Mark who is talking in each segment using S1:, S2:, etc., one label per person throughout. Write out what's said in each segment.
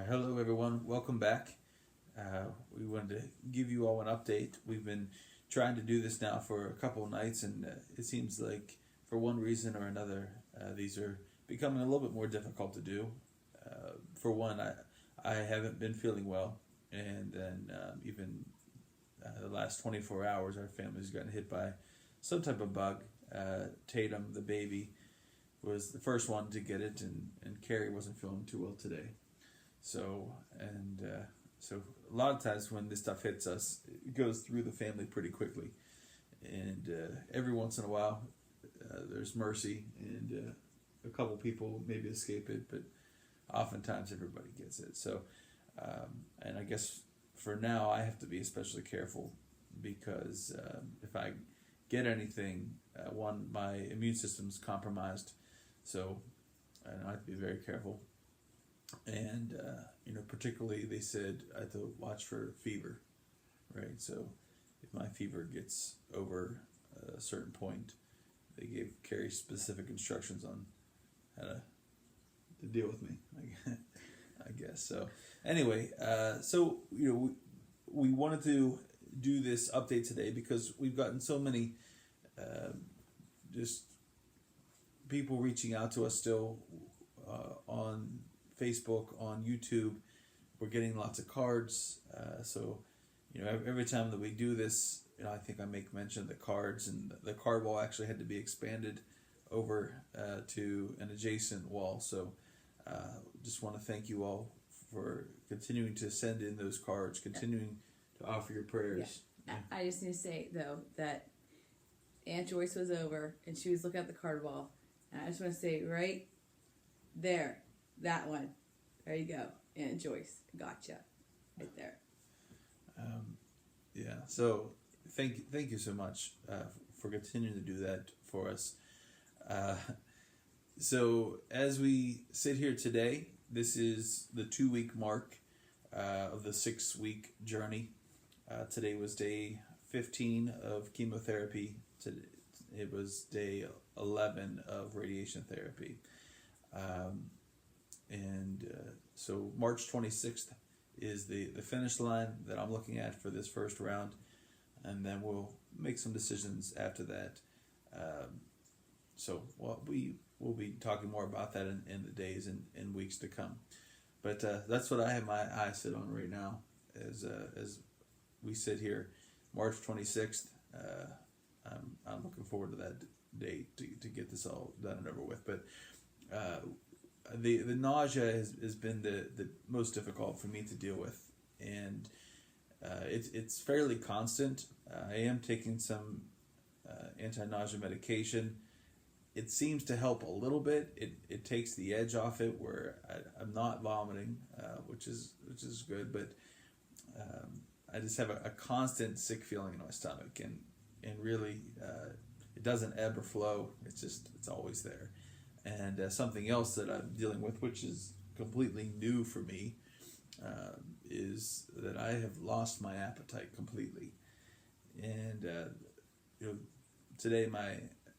S1: Hello, everyone. Welcome back. We wanted to give you all an update. We've been trying to do this now for a couple of nights, and it seems like for one reason or another, these are becoming a little bit more difficult to do. For one, I haven't been feeling well, and then even the last 24 hours, our family's gotten hit by some type of bug. Tatum, the baby, was the first one to get it, and Carrie wasn't feeling too well today. So a lot of times when this stuff hits us, it goes through the family pretty quickly. And every once in a while, there's mercy, and a couple people maybe escape it, but oftentimes everybody gets it. So, and I guess for now, I have to be especially careful because if I get anything, one, my immune system's compromised, so I have to be very careful. And particularly they said I have to watch for fever, right? So if my fever gets over a certain point, they gave Carrie specific instructions on how to deal with me, I guess. So anyway, we wanted to do this update today because we've gotten so many just people reaching out to us still on Facebook, on YouTube. We're getting lots of cards. So every time that we do this, I think I make mention of the cards, and the card wall actually had to be expanded over to an adjacent wall. So just want to thank you all for continuing to send in those cards, continuing to offer your prayers.
S2: Yeah. I just need to say, though, that Aunt Joyce was over, and she was looking at the card wall. And I just want to say, right there, that one. There you go. Aunt Joyce. Gotcha. Right there.
S1: So thank you so much for continuing to do that for us. So as we sit here today, this is the 2-week mark of the 6-week journey. Today was day 15 of chemotherapy. It was day 11 of radiation therapy. So March 26th is the finish line that I'm looking at for this first round, and then we'll make some decisions after that. We will be talking more about that in the days and weeks to come. But that's what I have my eyes set on right now as we sit here, March 26th. I'm looking forward to that date to get this all done and over with. But the nausea has been the most difficult for me to deal with, and it's fairly constant. I am taking some anti-nausea medication. It seems to help a little bit. It takes the edge off it where I'm not vomiting, which is good, but I just have a constant sick feeling in my stomach, and really it doesn't ebb or flow. It's always there. And something else that I'm dealing with, which is completely new for me, is that I have lost my appetite completely. And today my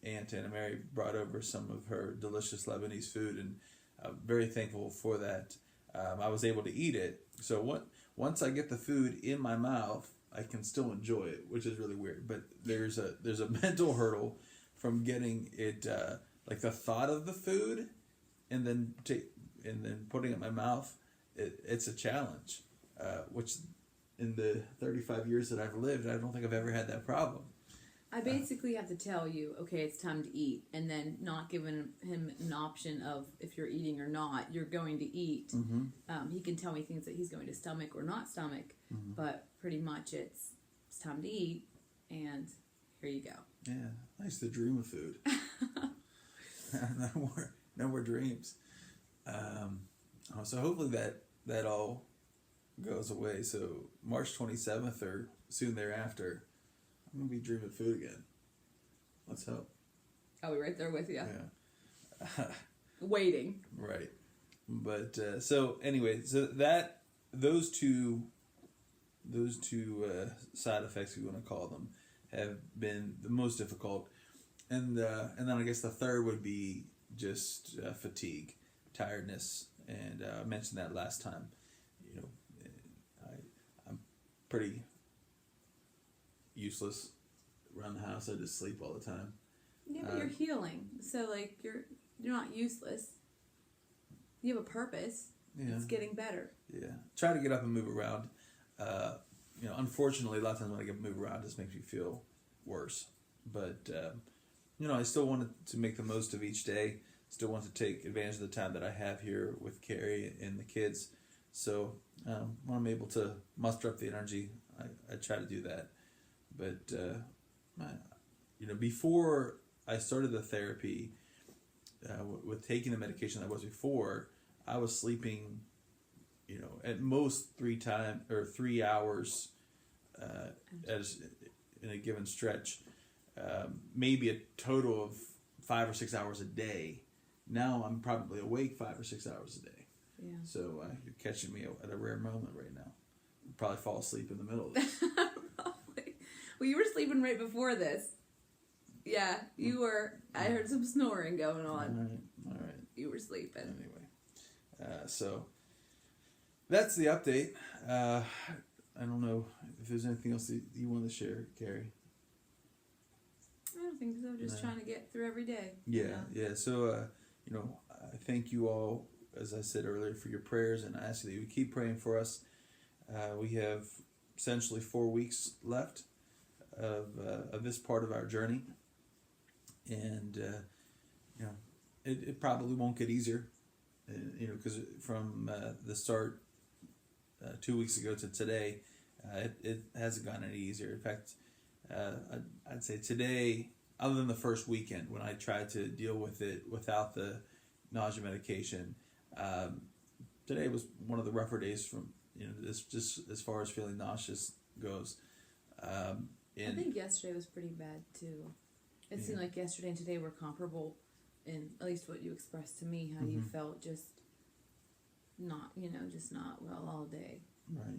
S1: aunt Anna Mary brought over some of her delicious Lebanese food, and I'm very thankful for that. I was able to eat it. So once I get the food in my mouth, I can still enjoy it, which is really weird. But there's a mental hurdle from getting it. Like the thought of the food, and then putting it in my mouth, it's a challenge. Which, in the 35 years that I've lived, I don't think I've ever had that problem.
S2: I basically have to tell you, okay, it's time to eat, and then not giving him an option of if you're eating or not, you're going to eat.
S1: Mm-hmm.
S2: He can tell me things that he's going to stomach or not stomach, but pretty much it's time to eat, and here you go.
S1: Yeah, I used to dream of food. no more dreams. So hopefully that all goes away. So March 27th or soon thereafter, I'm gonna be dreaming food again. Let's hope.
S2: I'll be right there with you.
S1: Yeah.
S2: Waiting.
S1: Right. But so anyway, those two side effects, if you want to call them, have been the most difficult. And then I guess the third would be just fatigue, tiredness, and I mentioned that last time. you know, I'm pretty useless around the house. I just sleep all the time.
S2: Yeah, but you're healing, so like you're not useless. You have a purpose.
S1: Yeah.
S2: It's getting better.
S1: Yeah. Try to get up and move around. Unfortunately, a lot of times when I get up and move around, it just makes me feel worse. But, I still wanted to make the most of each day. Still want to take advantage of the time that I have here with Carrie and the kids. So when I'm able to muster up the energy, I try to do that. But, before I started the therapy, with taking the medication I was before, I was sleeping, at most 3 hours in a given stretch. Maybe a total of 5 or 6 hours a day. Now I'm probably awake 5 or 6 hours a day.
S2: Yeah.
S1: So you're catching me at a rare moment right now. I'll probably fall asleep in the middle of this.
S2: Probably. Well, you were sleeping right before this. Yeah, you were. I heard some snoring going on.
S1: All right.
S2: You were sleeping.
S1: Anyway, so that's the update. I don't know if there's anything else that you want to share, Carrie.
S2: I don't think so. Just trying to get through every day.
S1: Yeah. So, I thank you all, as I said earlier, for your prayers, and I ask you that you keep praying for us. We have essentially 4 weeks left of this part of our journey, and it probably won't get easier, because from the start 2 weeks ago to today, it hasn't gotten any easier. In fact, I'd say today, other than the first weekend when I tried to deal with it without the nausea medication, today was one of the rougher days from this, just as far as feeling nauseous goes.
S2: I think yesterday was pretty bad too. It seemed like yesterday and today were comparable in at least what you expressed to me, how you felt just not well all day.
S1: Right.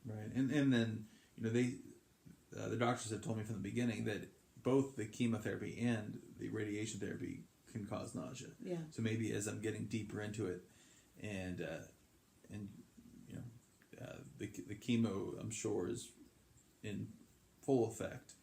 S1: Right. And then, the doctors had told me from the beginning that both the chemotherapy and the radiation therapy can cause nausea.
S2: Yeah.
S1: So maybe as I'm getting deeper into it, and the chemo, I'm sure, is in full effect,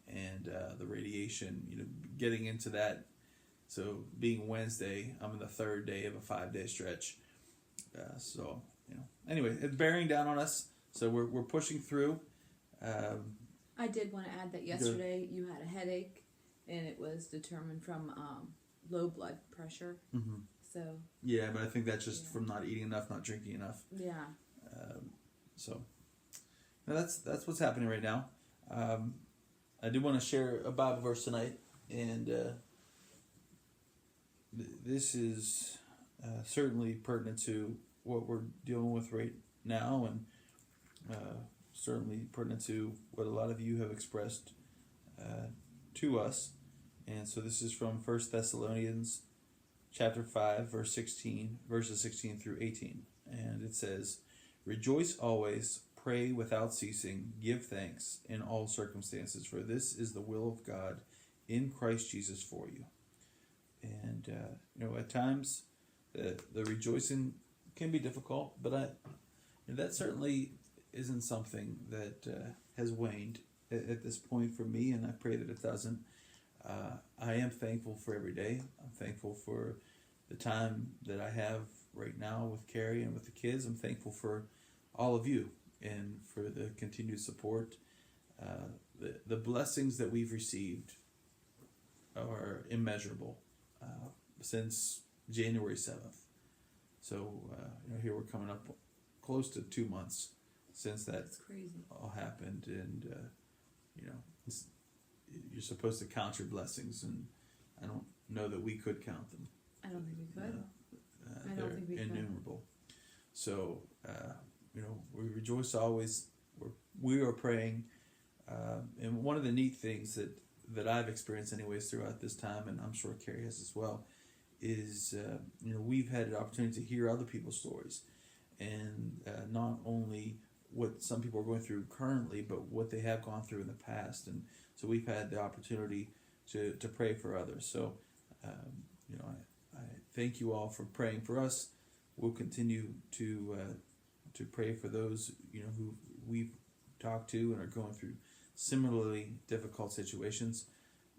S1: and the radiation, getting into that. So being Wednesday, I'm in the third day of a 5-day stretch. Anyway, it's bearing down on us. So we're pushing through.
S2: I did want to add that yesterday you had a headache, and it was determined from low blood pressure.
S1: Mm-hmm.
S2: So.
S1: Yeah, but I think that's just from not eating enough, not drinking enough.
S2: Yeah.
S1: That's what's happening right now. I do want to share a Bible verse tonight, and this is certainly pertinent to what we're dealing with right now, and certainly pertinent to what a lot of you have expressed to us. And so this is from 1 Thessalonians chapter 5, verses 16 through 18. And it says, "Rejoice always, pray without ceasing, give thanks in all circumstances, for this is the will of God in Christ Jesus for you." And, at times the rejoicing can be difficult, but that certainly isn't something that has waned at this point for me, and I pray that it doesn't. I am thankful for every day. I'm thankful for the time that I have right now with Carrie and with the kids. I'm thankful for all of you and for the continued support. The blessings that we've received are immeasurable since January 7th. So, here we're coming up close to 2 months since
S2: That's crazy.
S1: all happened, and you're supposed to count your blessings, and I don't know that we could count them.
S2: I don't think we could. I
S1: They're
S2: don't think we could.
S1: innumerable. So, we rejoice always. We are praying, and one of the neat things that I've experienced, anyways, throughout this time, and I'm sure Carrie has as well, is we've had an opportunity to hear other people's stories, and not only what some people are going through currently, but what they have gone through in the past. And so we've had the opportunity to pray for others. So, I thank you all for praying for us. We'll continue to to pray for those who we've talked to and are going through similarly difficult situations,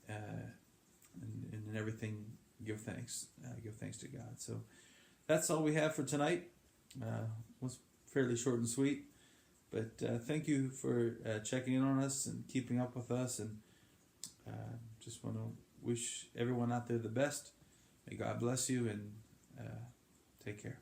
S1: and in everything give thanks to God. So that's all we have for tonight. Was fairly short and sweet, but thank you for checking in on us and keeping up with us, and just want to wish everyone out there the best. May God bless you, and take care.